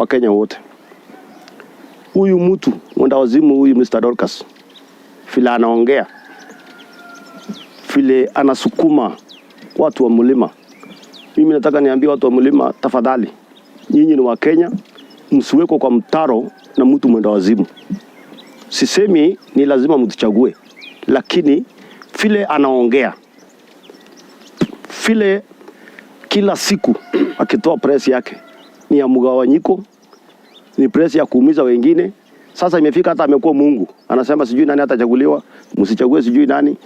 wa Kenya wote. Huyu mtu mwenda wazimu huyu Mr. Dorcas, vile anaongea, vile anasukuma watu wa mlima. Mimi nataka niambie watu wa mlima, tafadhali, nyinyi ni wa Kenya, msiweko kwa mtaro na mtu mwenda wazimu. Sisemi ni lazima mtuchague, lakini vile anaongea, vile kila siku akitoa press yake ni ya mgawanyiko, ni press ya kuumiza wengine. Sasa imefika hata amekuwa Mungu. Anasema sijui nani atachaguliwa, msichague sijui nani,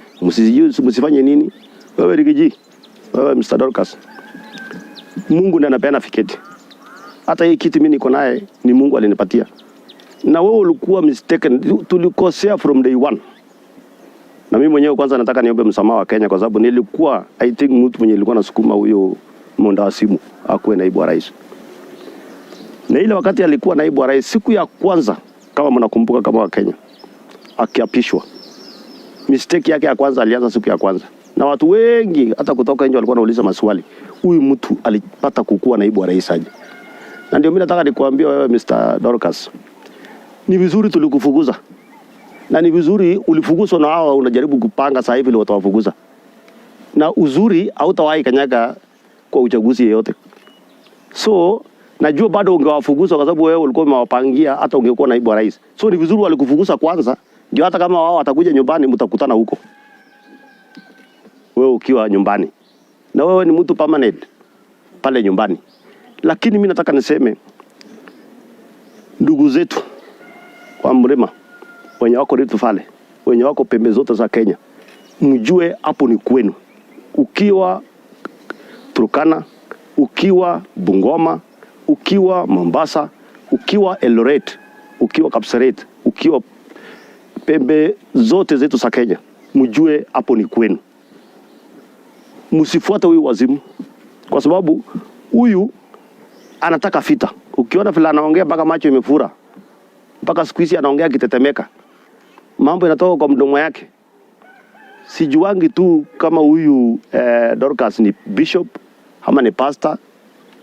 msifanye nini. Wewe Rigiji, wewe Mr. Dorcas, Mungu ndiye anapeana fiketi. Hata hii kiti mimi niko naye ni Mungu alinipatia. Na wewe ulikuwa mistaken, tulikosea from day one. Na mimi mwenyewe kwanza nataka niombe msamaha wa Kenya kwa sababu nilikuwa I think mtu mwenye alikuwa nasukuma huyo mwenda wazimu akuwe naibu wa rais. Na ile wakati alikuwa naibu wa rais, siku ya kwanza kama mnakumbuka kama wa Kenya, akiapishwa, mistake yake ya kwanza alianza siku ya kwanza. Na watu wengi hata kutoka nje walikuwa wanauliza maswali, huyu mtu alipata kukua naibu wa rais aje? Na ndio mimi nataka nikuambia wewe Mr. Dorcas, ni vizuri tulikufukuza. Na ni vizuri ulifukuzwa na hao unajaribu kupanga sasa hivi watawafukuza. Na uzuri hautawahi kanyaga kwa uchaguzi yeyote. So najua bado ungewafukuza kwa sababu wewe ulikuwa umewapangia hata ungekuwa naibu wa rais. So ni vizuri walikufukuza kwanza, ndio hata kama wao watakuja nyumbani mtakutana huko. Wewe ukiwa nyumbani. Na wewe ni mtu permanent pale nyumbani. Lakini mimi nataka niseme ndugu zetu wa mlima, wenye wako Rift Valley, wenye wako pembe zote za Kenya, mjue hapo ni kwenu. Ukiwa Turkana, ukiwa Bungoma, ukiwa Mombasa, ukiwa Eldoret, ukiwa Kapseret, ukiwa pembe zote zetu za Kenya, mjue hapo ni kwenu. Msifuate huyu wazimu kwa sababu huyu anataka vita. Ukiona vile anaongea mpaka macho imefura, mpaka siku hizi anaongea kitetemeka, mambo yanatoka kwa mdomo yake. Sijuangi tu kama huyu Dorcas ni bishop ama ni pastor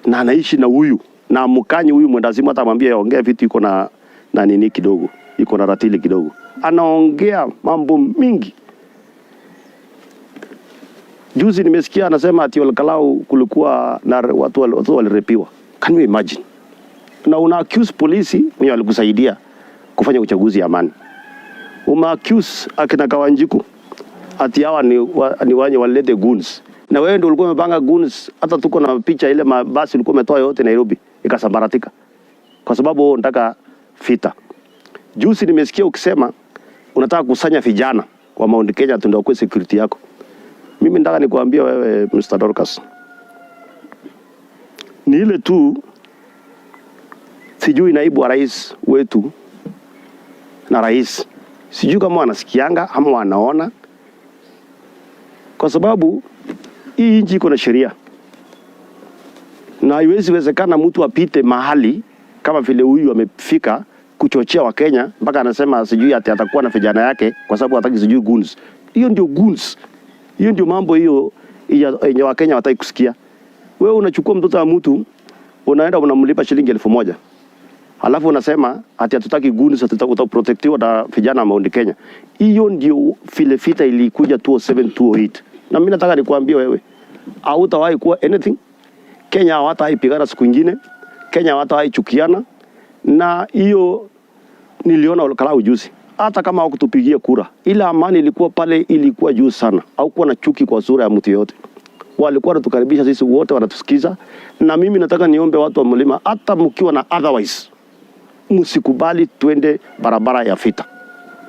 na anaishi na huyu na mkanyi huyu mwendazimu, hata mwambie aongee vitu iko na nini kidogo, iko na ratili kidogo, anaongea mambo mingi. Juzi nimesikia anasema ati Olkalau kulikuwa na watu walirepiwa. Can you imagine? Na una accuse polisi mwenye walikusaidia kufanya uchaguzi ya amani. Uma accuse akina Kawanjiku ati hawa ni wanye walete goons. Na wewe ndio ulikuwa umepanga goons, hata tuko na picha ile mabasi ulikuwa umetoa yote Nairobi ikasambaratika. Kwa sababu unataka vita. Juzi nimesikia ukisema unataka kusanya vijana wa Mount Kenya ndio kwa security yako. Mimi nataka nikuambie wewe Mr. Dorcas, ni ile tu sijui naibu wa rais wetu na rais, sijui kama wanasikianga ama wanaona, kwa sababu hii nchi iko na sheria na haiwezi wezekana mtu apite mahali kama vile huyu amefika kuchochea wa Kenya mpaka anasema sijui atakuwa na vijana yake kwa sababu hataki sijui goons. Hiyo ndio goons. Hiyo ndio mambo hiyo yenye wa Kenya wataki kusikia. Wewe unachukua mtoto wa mtu unaenda unamlipa shilingi 1000. Halafu unasema ati hatutaki goons, utaprotectiwa na vijana wa Mount Kenya. Hiyo ndio vile vita ilikuja 2007 2008. Na mimi nataka nikuambie wewe, hautawahi kuwa anything. Kenya hawatawahi pigana siku nyingine. Kenya hawatawahi chukiana. Na hiyo niliona Olkalau juzi. Hata kama hawakutupigia kura, ila amani ilikuwa pale, ilikuwa juu sana. Haukuwa na chuki kwa sura ya mtu yote. Walikuwa wanatukaribisha sisi wote, wanatusikiza. Na mimi nataka niombe watu wa mlima, hata mkiwa na otherwise, msikubali tuende barabara ya vita.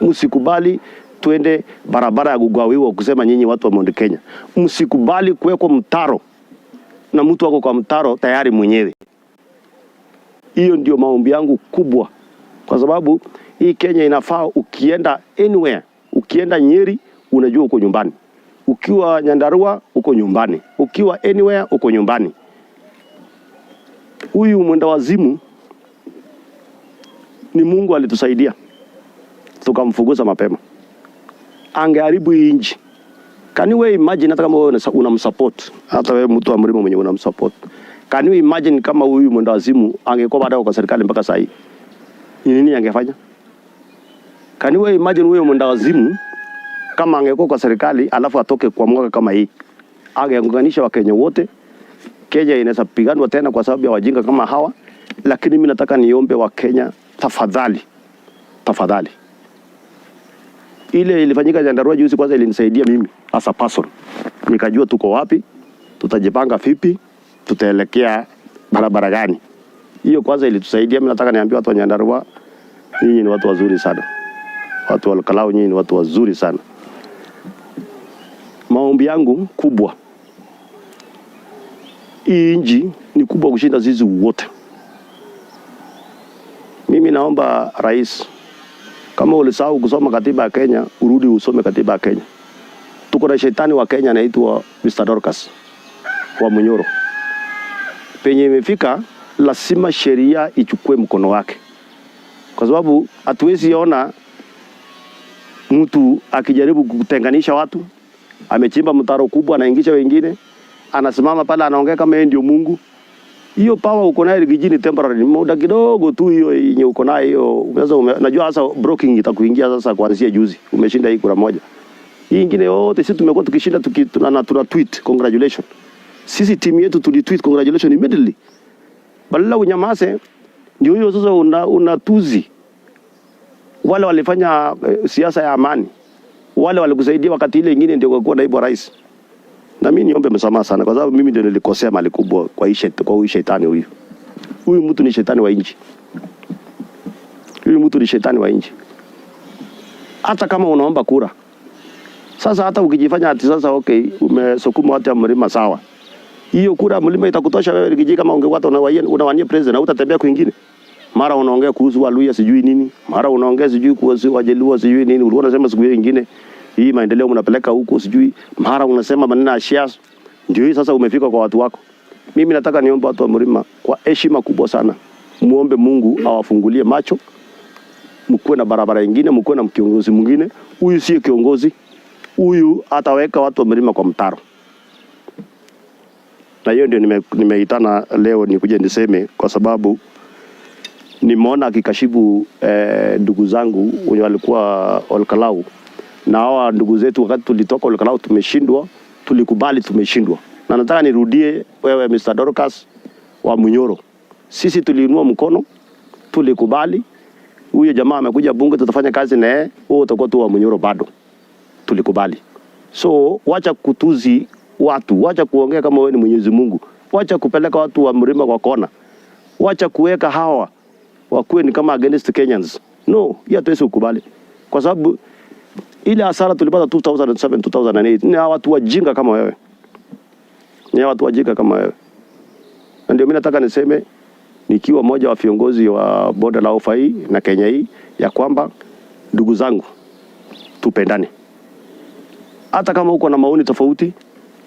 Msikubali tuende barabara ya kugawiwa kusema nyinyi watu wa Mount Kenya. Msikubali kuwekwa mtaro na mtu wako kwa mtaro tayari mwenyewe. Hiyo ndio maombi yangu kubwa, kwa sababu hii Kenya inafaa ukienda anywhere, ukienda Nyeri unajua uko nyumbani, ukiwa Nyandarua uko nyumbani, ukiwa anywhere uko nyumbani. Huyu mwenda wazimu ni Mungu alitusaidia tukamfukuza mapema. Angeharibu hii nchi. Can you imagine hata kama wewe unamsupport, hata wewe mtu wa mlima mwenye unamsupport, Can you imagine kama huyu mwendawazimu angekuwa bado kwa serikali mpaka sasa hivi? Ni nini angefanya? Can you imagine huyu mwendawazimu kama angekuwa kwa serikali alafu atoke kwa mwaka kama hii? Angeunganisha Wakenya wote. Kenya inaweza piganwa tena kwa sababu ya wajinga kama hawa. Lakini mimi nataka niombe Wakenya, tafadhali. Tafadhali. Ile ilifanyika Nyandarua juzi kwanza ilinisaidia mimi as a person. Nikajua tuko wapi, tutajipanga vipi, tutaelekea barabara gani. Hiyo kwanza ilitusaidia. Mimi nataka niambie watu wa Nyandarua, nyinyi ni watu wazuri sana. Watu wa Olkalau, nyinyi ni watu wazuri sana. Maombi yangu kubwa, hii nchi ni kubwa kushinda sisi wote. Mimi naomba rais, kama ulisahau kusoma katiba ya Kenya, urudi usome katiba ya Kenya. Tuko na shetani wa Kenya anaitwa Mr. Dorcas wa Munyoro. Penye imefika lazima sheria ichukue mkono wake. Kwa sababu hatuwezi ona mtu akijaribu kutenganisha watu, amechimba mtaro kubwa anaingisha wengine, anasimama pale anaongea kama yeye ndio Mungu. Hiyo power uko nayo kijini temporary, muda kidogo tu hiyo yenye uko nayo hiyo. Unaweza najua sasa broking itakuingia sasa kuanzia juzi. Umeshinda hii kura moja. Hii nyingine yote sisi tumekuwa tukishinda tuna tweet congratulations. Sisi timu yetu tulitweet congratulations immediately. Badala unyamaze ndio hiyo sasa unatuzi. Wale walifanya siasa ya amani. Wale walikusaidia wakati ile nyingine ndio kwa naibu rais. Na mimi niombe msamaha sana kwa sababu mimi ndio nilikosea mali kubwa kwa huyu shetani huyu. Huyu mtu ni shetani wa nchi. Huyu mtu ni shetani wa nchi. Hata kama unaomba kura. Sasa hata ukijifanya ati sasa okay, umesukuma watu ya mlima sawa. Hiyo kura mlima itakutosha wewe kijiji kama ungekuwa unawania president, utatembea kwingine. Mara unaongea kuhusu Waluya sijui nini, mara unaongea sijui kuhusu Wajaluo sijui nini, ulikuwa unasema siku nyingine hii maendeleo mnapeleka huko sijui, mara unasema maneno ya shares. Ndio hii sasa umefika kwa watu wako. Mimi nataka niombe watu wa mlima kwa heshima kubwa sana, muombe Mungu awafungulie macho, mkuwe na barabara nyingine, mkuwe na kiongozi mwingine. Huyu sio kiongozi, huyu ataweka watu wa mlima kwa mtaro. Na hiyo ndio nimeitana leo nikuje niseme kwa sababu nimeona akikashibu ndugu zangu wenye walikuwa Olkalau. Na hawa ndugu zetu wakati tulitoka Olkalau tumeshindwa, tulikubali tumeshindwa. Na nataka nirudie wewe Mr. Dorcas wa Munyoro. Sisi tuliinua mkono, tulikubali. Huyo jamaa amekuja bunge tutafanya kazi na yeye, wewe utakuwa tu wa Munyoro bado. Tulikubali. So wacha kutuzi watu, wacha kuongea kama wewe ni Mwenyezi Mungu. Wacha kupeleka watu wa mlima kwa kona. Wacha kuweka hawa wakuwe ni kama against Kenyans. No, hiyo hatuwezi kukubali. Kwa sababu ile hasara tulipata 2007 2008 ni watu wajinga kama wewe. Ni watu wajinga kama wewe. Na ndio mimi nataka niseme nikiwa mmoja wa viongozi wa bonde la Ufa hii na Kenya hii ya kwamba ndugu zangu tupendane. Hata kama uko na maoni tofauti,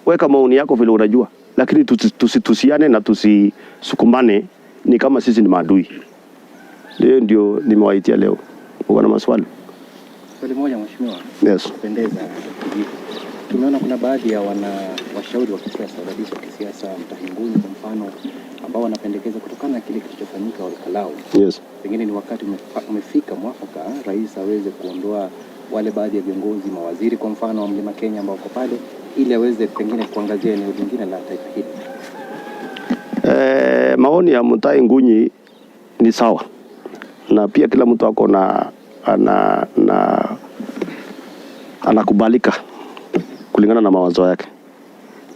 weka maoni yako vile unajua, lakini tusitusiane na tusisukumane ni kama sisi ni maadui. Ndio nimewaitia leo. Uko na maswali? Swali moja mheshimiwa. Yes. Pendeza kujibu. Tumeona kuna baadhi ya washauri wa kisiasa, wadadisi wa kisiasa mtahinguni kwa mfano ambao wanapendekeza kutokana na kile kilichofanyika Olkalau. Yes. Pengine ni wakati umefika mwafaka rais aweze kuondoa wale baadhi ya viongozi, mawaziri kwa mfano wa Mlima Kenya ambao wako pale ili aweze pengine kuangazia eneo lingine la taifa hili. Maoni ya Mutahi Ngunyi ni sawa. Na pia kila mtu ako na anakubalika kulingana na mawazo yake.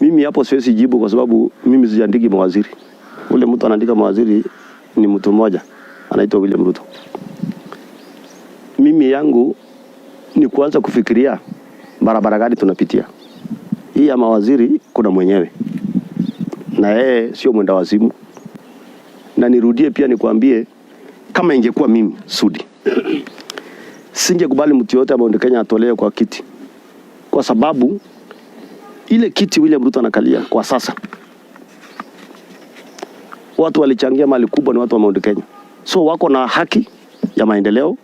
Mimi hapo siwezi jibu kwa sababu mimi sijaandiki mawaziri. Ule mtu anaandika mawaziri ni mtu mmoja anaitwa William Ruto. Mimi yangu ni kuanza kufikiria barabara gani tunapitia. Hii ya mawaziri kuna mwenyewe. Na yeye sio mwenda wazimu. Na nirudie pia nikwambie kama ingekuwa mimi Sudi singekubali mtu yote ambaye Kenya atolewe kwa kiti. Kwa sababu ile kiti William Ruto anakalia kwa sasa, watu walichangia mali kubwa ni watu wa Mount Kenya. So wako na haki ya maendeleo,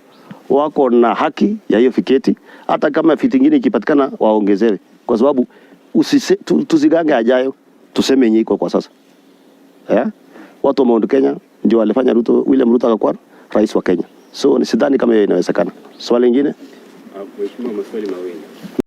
wako na haki ya hiyo fiketi, hata kama fiti nyingine ikipatikana waongezewe. Kwa sababu tusigange ajayo, tuseme yenyewe kwa sasa. Watu wa Mount Kenya ndio walifanya William Ruto akakuwa rais wa Kenya. So sidhani kama hiyo inawezekana. Swali lingine? Mheshimiwa, maswali mawili.